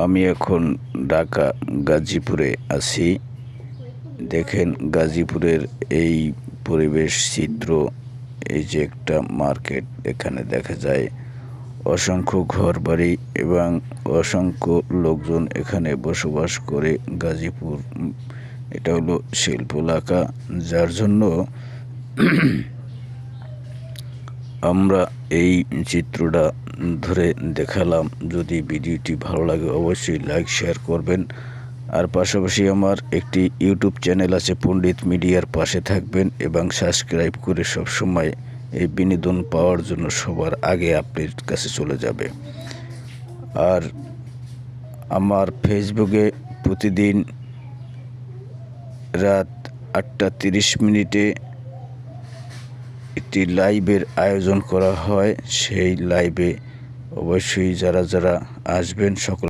আমি এখন ঢাকা গাজীপুরে আছি। দেখেন গাজীপুরের এই পরিবেশ চিত্র। এই যে একটা মার্কেট, এখানে দেখা যায় অসংখ্য ঘরবাড়ি এবং অসংখ্য লোকজন এখানে বসবাস করে। গাজীপুর এটা হলো শিল্প এলাকা, যার জন্য আমরা এই চিত্রটা ধরে দেখালাম। যদি ভিডিওটি ভালো লাগে অবশ্যই লাইক শেয়ার করবেন। আর পাশাপাশি আমার একটি ইউটিউব চ্যানেল আছে পণ্ডিত মিডিয়ার, পাশে থাকবেন এবং সাবস্ক্রাইব করে সবসময় এই বিনোদন পাওয়ার জন্য সবার আগে আপনার কাছে চলে যাবে। আর আমার ফেসবুকে প্রতিদিন রাত 8:30 একটি লাইভের আয়োজন করা হয়। সেই লাইভে অবশ্যই যারা আসবেন সকল